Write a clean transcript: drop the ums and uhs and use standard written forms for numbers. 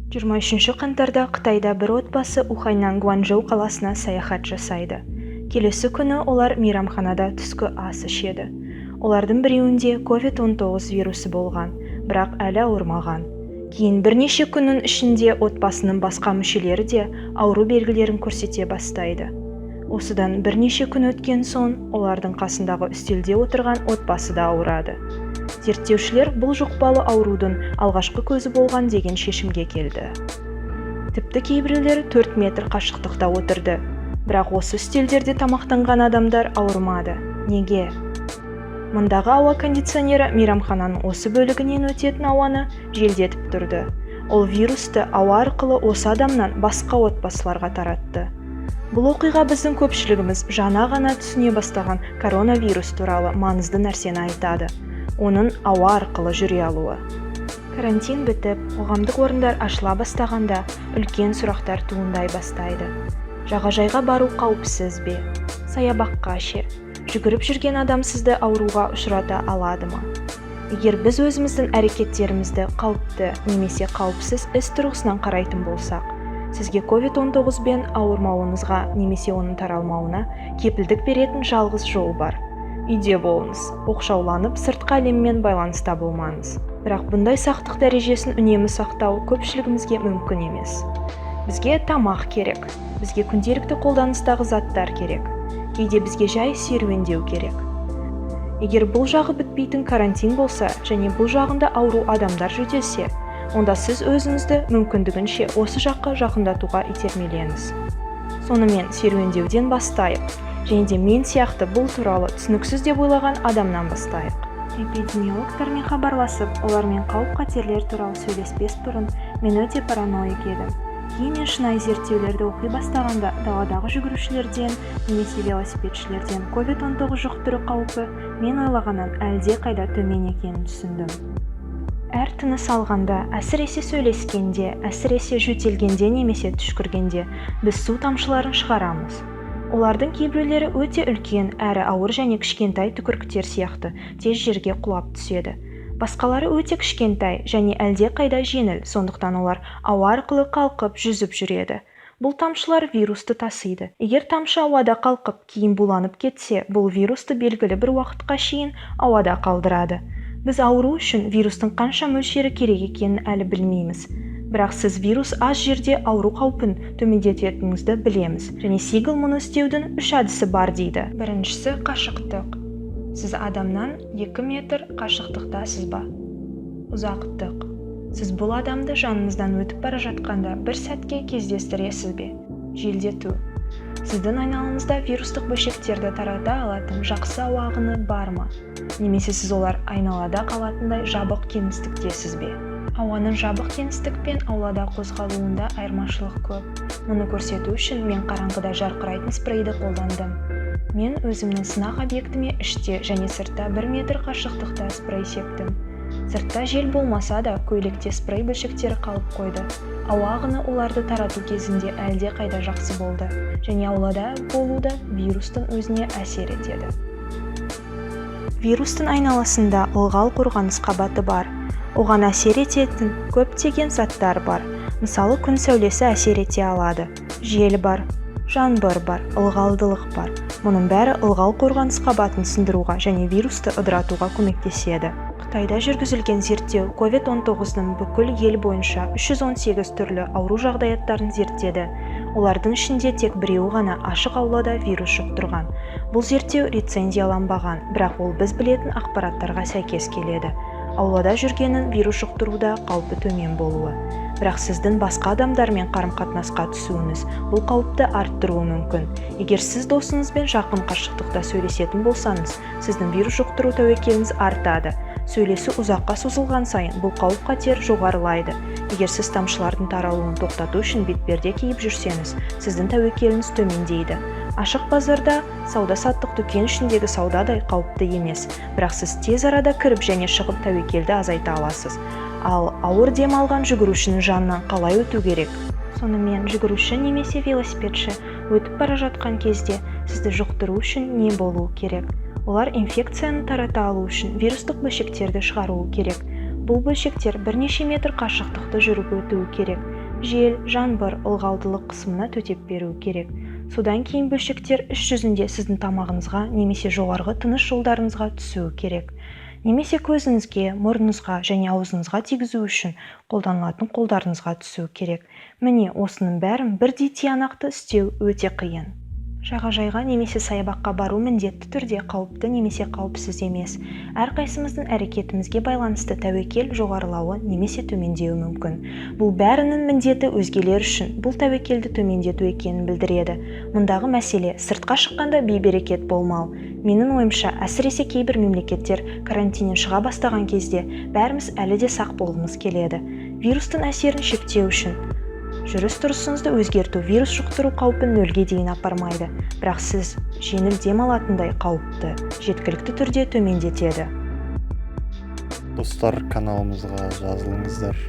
23 қаңтарда Қытайда бір отбасы Уханьнан Гуанчжоу қаласына саяхат жасайды. Келесі күні олар мейрамханада түскі ас ішеді. Олардың біреуінде COVID-19 вирусы болған, бірақ әлі ауырмаған. Кейін бірнеше күннің ішінде отбасының басқа мүшелері де ауру белгілерін көрсете бастайды. Осыдан бірнеше күн өткен соң, олардың қасындағы үстелде отырған отбасы да ауырады. Зерттеушілер бұл жұқпалы аурудың алғашқы көзі болған деген шешімге келді. Тіпті кейбіреулер 4 метр қашықтықта отырды, бірақ осы үстелдерде тамақтанған адамдар ауырмады. Неге? Мұндағы ауа кондиционері мейрамхананың осы бөлігінен өтетін ауаны желдетіп тұрды. Ол вирусты ауа арқылы осы адамнан басқа отбасыларға таратты. Бұл оқиға біздің көпшілігіміз жаңа ғана түсіне бастаған коронавирус туралы маңызды нәрсені айтады. Оның ауа арқылы жүре алуы. Карантин бітіп, қоғамдық орындар ашыла бастағанда үлкен сұрақтар туындай бастайды. Жағажайға бару қауіпсіз бе? Саябаққа ше? Жүгіріп жүрген адам сізді ауруға ұшырата алады ма? Егер біз өзіміздің әрекеттерімізді қауіпті немесе қауіпсіз іс тұрғысынан қарайтын болсақ, сізге COVID-19 бен ауырмауыңызға немесе оның таралмауына кепілдік беретін жалғыз жол бар. Үйде болыңыз, оқшауланып, сыртқы әлеммен байланыста болмаңыз. Бірақ бұндай сақтық дәрежесін үнемі сақтау көпшілігімізге мүмкін емес. Бізге тамақ керек, бізге күнделікті қолданыстағы заттар керек, кейде бізге жай серуендеу керек. Егер бұл жағы бітпейтін карантин болса және бұл жағында ауру адамдар жөтелсе, онда сіз өзіңізді мүмкіндігінше осы жаққа жақындатуға итермелеңіз. Сонымен серуендеуден бастайық, және де мен сияқты бұл туралы түсініксіз деп ойлаған адамнан бастайық. Эпидемиологтармен хабарласып, олармен қауіп-қатерлер туралы сөйлеспес бұрын мен өте параноик едім. Кейін мен шынайы зерттеулерді оқи бастағанда даладағы жүгірушілерден немесе велосипедшілерден COVID-19 жұқтыру қаупі мен ойлағаннан әлде қайда төмен екенін түсіндім. Әр тыныс алғанда, әсіресе сөйлескенде, әсіресе жөтелгенде немесе түшкіргенде біз су тамшыларын шығарамыз. Олардың кейбіреулері өте үлкен, әрі ауыр және кішкентай түкіріктер сияқты тез жерге құлап түседі. Басқалары өте кішкентай және әлде қайда жеңіл, сондықтан олар ауа арқылы қалқып, жүзіп жүреді. Бұл тамшылар вирусты тасиды. Егер тамшы ауада қалқып, кейін буланып кетсе, бұл вирусты белгілі бір уақытқа шейін ауада қалдырады. Біз ауру үшін вирустың қанша мөлшері керек екенін әлі білмейміз. Бірақ сіз вирус аз жерде ауру қаупін төмендететініңізді білеміз. Және Сигел мұны істеудің 3 әдісі бар дейді. Біріншісі қашықтық. Сіз адамнан 2 метр қашықтықтасыз ба? Ұзақтық. Сіз бұл адамды жаныңыздан өтіп бара жатқанда бір сәтке кездестіресіз бе? Желдету. Сіздің айналаңызда вирустық бөлшектерді тарата алатын жақсы ауа ағыны бар ма? Немесе сіз олар айналада қалатындай жабық кеңістіктесіз бе? Ауаның жабық кеңістік пен аулада қозғалуында айырмашылық көп. Мұны көрсету үшін мен қараңғыда жарқырайтын спрейді қолдандым. Мен өзімнің сынақ объектіме іште және сыртта 1 метр қашықтықта спрей септім. Сыртта жел болмаса да көйлекте спрей бөлшектері қалып қойды. Ауа ағыны оларды тарату кезінде әлде қайда жақсы болды, және аулада болуда вирустың өзіне әсер етеді. Вирустың айналасында ылғал қорғаныс қабаты бар. Оған әсер ететін көптеген заттар бар. Мысалы, күн сәулесі әсер ете алады. Жел бар, жаңбыр бар, ылғалдылық бар. Мұның бәрі ылғал қорғаныс қабатын сындыруға және вирусты ыдыратуға көмектеседі. Қытайда жүргізілген зерттеу COVID-19-ның бүкіл ел бойынша 318 түрлі ауру жағдаяттарын зерттеді. Олардың ішінде тек біреуі ғана ашық аулада вирус жұқтырған. Бұл зерттеу рецензияланбаған, бірақ ол біз білетін ақпараттарға сәйкес келеді. Аулада жүргенін вирус жұқтыруда қаупі төмен болуы. Бірақ сіздің басқа адамдармен қарым-қатынасқа түсуіңіз бұл қауіпті арттыруы мүмкін. Егер сіз досыңызбен жақын қашықтықта сөйлесетін болсаңыз, сіздің вирус жұқтыру тәуекеліңіз артады. Сөйлесу ұзаққа созылған сайын бұл қауіп-қатер жоғарылайды. Егер сіз тамшылардың таралуын тоқтату үшін бетперде киіп жүрсеңіз, сіздің тәуекеліңіз төмендейді. Ашық базарда сауда-саттық дүкен ішіндегі саудадай қауіпті емес, бірақ сіз тез арада кіріп және шығып тәуекелді азайта аласыз. Ал ауыр дем алған жүгірушінің жанынан қалай өту керек? Сонымен жүгіруші немесе велосипедші өтіп бара жатқан кезде сізді жұқтыру үшін не болуы керек? Олар инфекцияны тарата алу үшін вирустық бөлшектерді шығаруы керек. Бұл бөлшектер бірнеше метр қашықтықты жүріп өтуі керек. жел, жаңбыр, ылғалдылық қысымына төтеп беру керек. Содан кейін бөлшектер іс жүзінде сіздің тамағыңызға немесе жоғарғы тыныс жолдарыңызға түсуі керек. Немесе көзіңізге, мұрныңызға және аузыңызға тигізу үшін қолданылатын қолдарыңызға түсуі керек. Міне, осының бәрін бірдей тиянақты істеу өте қиын. Жағажайға немесе саябаққа бару міндетті түрде қауіпті немесе қауіпсіз емес. Әрқайсымыздың әрекетімізге байланысты тәуекел жоғарылауы немесе төмендеуі мүмкін. Бұл бәрінің міндеті өзгелер үшін бұл тәуекелді төмендету екенін білдіреді. Мұндағы мәселе сыртқа шыққанда бейберекет болмау. Менің ойымша, әсіресе кейбір мемлекеттер карантиннен шыға бастаған кезде бәріміз әлі де сақ болғымыз келеді. Вирустың әсерін шектеу үшін жүріс-тұрысыңызды өзгерту вирус жұқтыру қаупін нөлге дейін апармайды, бірақ сіз жеңіл дем алатындай қауіпті жеткілікті түрде төмендетеді. Достар, каналымызға жазылыңыздар.